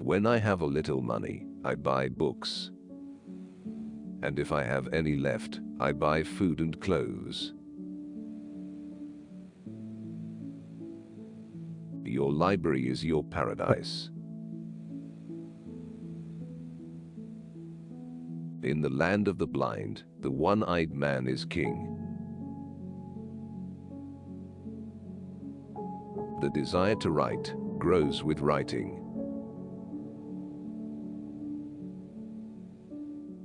When I have a little money, I buy books. And if I have any left, I buy food and clothes. Your library is your paradise. In the land of the blind, the one-eyed man is king. The desire to write grows with writing.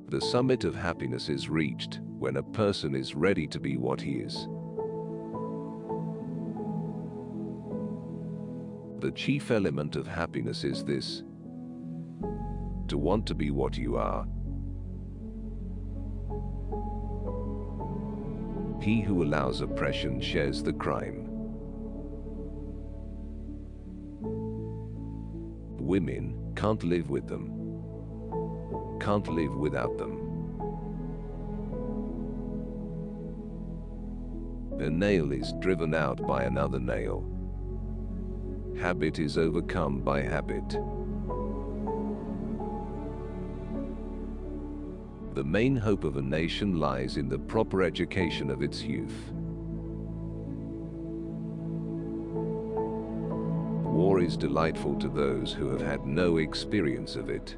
The summit of happiness is reached when a person is ready to be what he is. The chief element of happiness is this: to want to be what you are. He who allows oppression shares the crime. Women can't live with them, can't live without them. A nail is driven out by another nail. Habit is overcome by habit. The main hope of a nation lies in the proper education of its youth. War is delightful to those who have had no experience of it.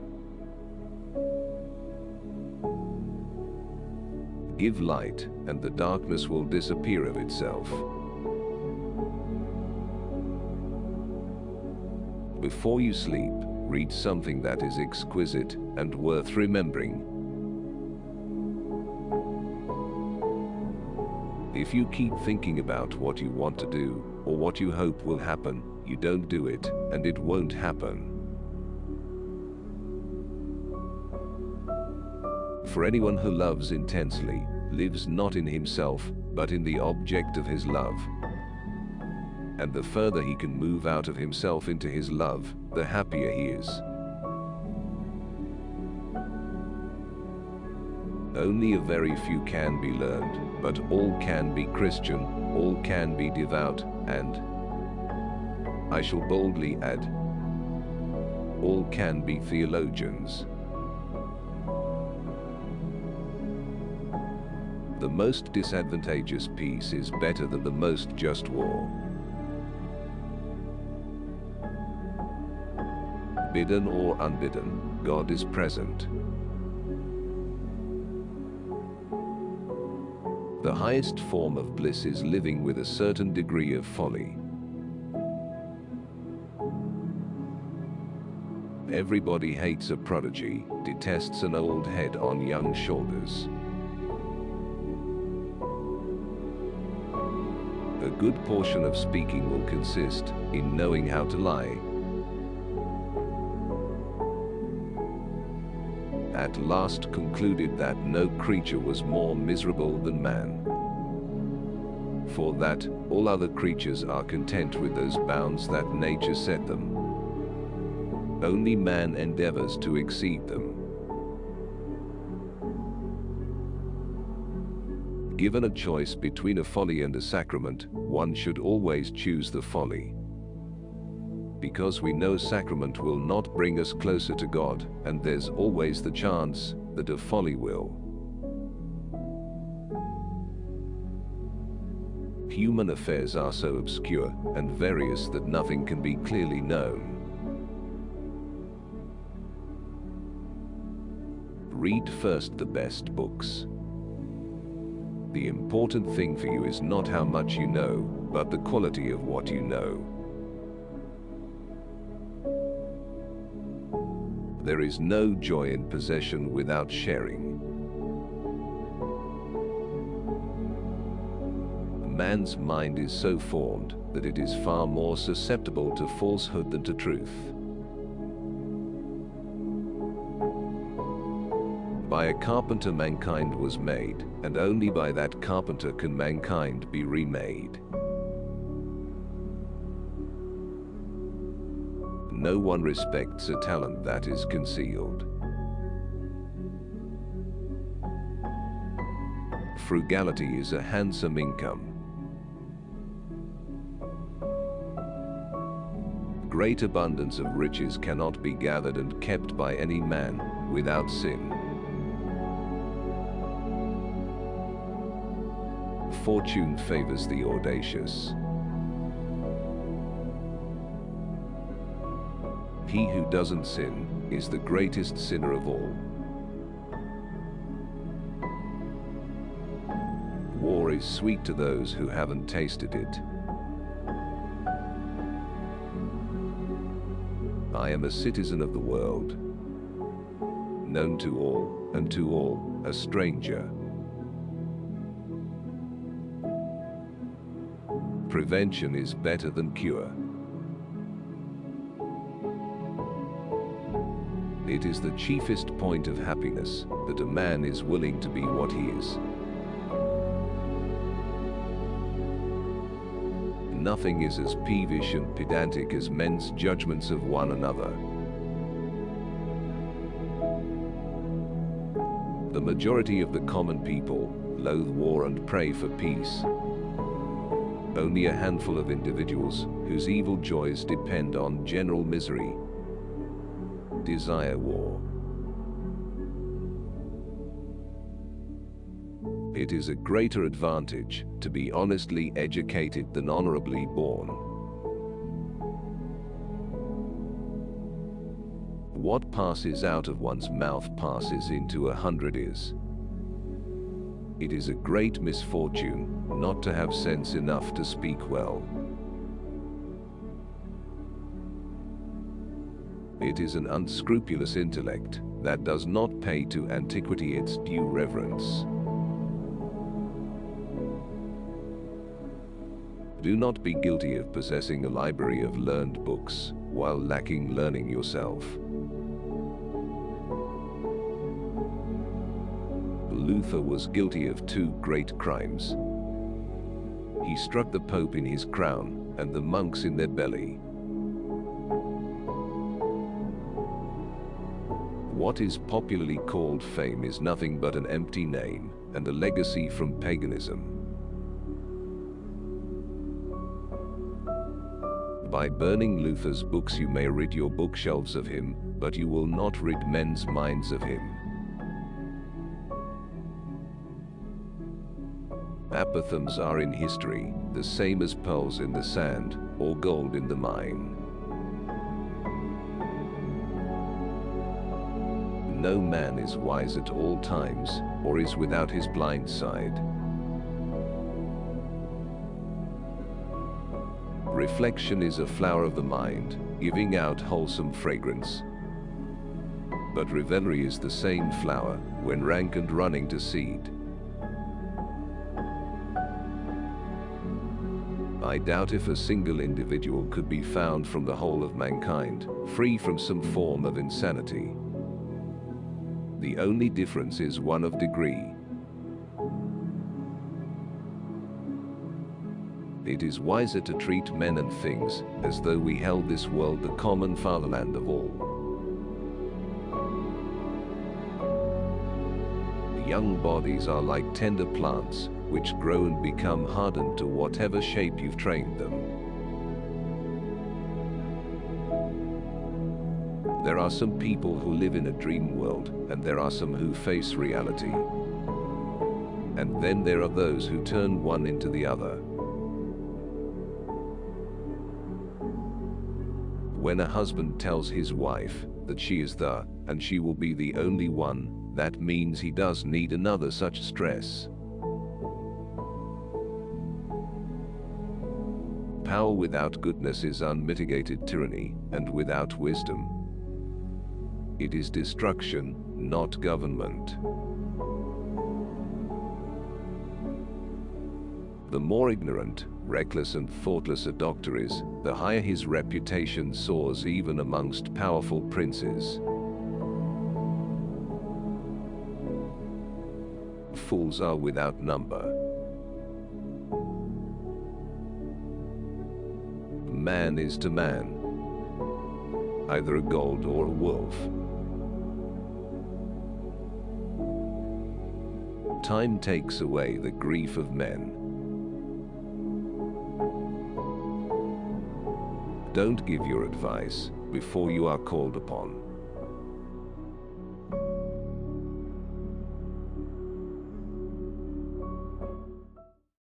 Give light, and the darkness will disappear of itself. Before you sleep, read something that is exquisite and worth remembering. If you keep thinking about what you want to do, or what you hope will happen, you don't do it, and it won't happen. For anyone who loves intensely, lives not in himself, but in the object of his love. And the further he can move out of himself into his love, the happier he is. Only a very few can be learned, but all can be Christian, all can be devout, and, I shall boldly add, all can be theologians. The most disadvantageous peace is better than the most just war. Bidden or unbidden, God is present. The highest form of bliss is living with a certain degree of folly. Everybody hates a prodigy, detests an old head on young shoulders. A good portion of speaking will consist in knowing how to lie. At last concluded that no creature was more miserable than man. For that, all other creatures are content with those bounds that nature set them. Only man endeavors to exceed them. Given a choice between a folly and a sacrament, one should always choose the folly. Because we know sacrament will not bring us closer to God, and there's always the chance that a folly will. Human affairs are so obscure and various that nothing can be clearly known. Read first the best books. The important thing for you is not how much you know, but the quality of what you know. There is no joy in possession without sharing. Man's mind is so formed that it is far more susceptible to falsehood than to truth. By a carpenter mankind was made, and only by that carpenter can mankind be remade. No one respects a talent that is concealed. Frugality is a handsome income. Great abundance of riches cannot be gathered and kept by any man without sin. Fortune favors the audacious. He who doesn't sin is the greatest sinner of all. War is sweet to those who haven't tasted it. I am a citizen of the world, known to all, and to all a stranger. Prevention is better than cure. It is the chiefest point of happiness that a man is willing to be what he is. Nothing is as peevish and pedantic as men's judgments of one another. The majority of the common people loathe war and pray for peace. Only a handful of individuals whose evil joys depend on general misery desire war. It is a greater advantage to be honestly educated than honorably born. What passes out of one's mouth passes into 100 ears. It is a great misfortune not to have sense enough to speak well. It is an unscrupulous intellect that does not pay to antiquity its due reverence. Do not be guilty of possessing a library of learned books while lacking learning yourself. Luther was guilty of two great crimes. He struck the Pope in his crown and the monks in their belly. What is popularly called fame is nothing but an empty name and a legacy from paganism. By burning Luther's books you may rid your bookshelves of him, but you will not rid men's minds of him. Aphorisms are in history the same as pearls in the sand or gold in the mine. No man is wise at all times or is without his blind side. Reflection is a flower of the mind, giving out wholesome fragrance. But revelry is the same flower when rank and running to seed. I doubt if a single individual could be found from the whole of mankind, free from some form of insanity. The only difference is one of degree. It is wiser to treat men and things as though we held this world the common fatherland of all. Young bodies are like tender plants, which grow and become hardened to whatever shape you've trained them. There are some people who live in a dream world, and there are some who face reality. And then there are those who turn one into the other. When a husband tells his wife that she is the, and she will be the only one, that means he does need another such stress. Power without goodness is unmitigated tyranny, and without wisdom, it is destruction, not government. The more ignorant, reckless and thoughtless a doctor is, the higher his reputation soars even amongst powerful princes. Fools are without number. Man is to man either a gold or a wolf. Time takes away the grief of men. Don't give your advice before you are called upon.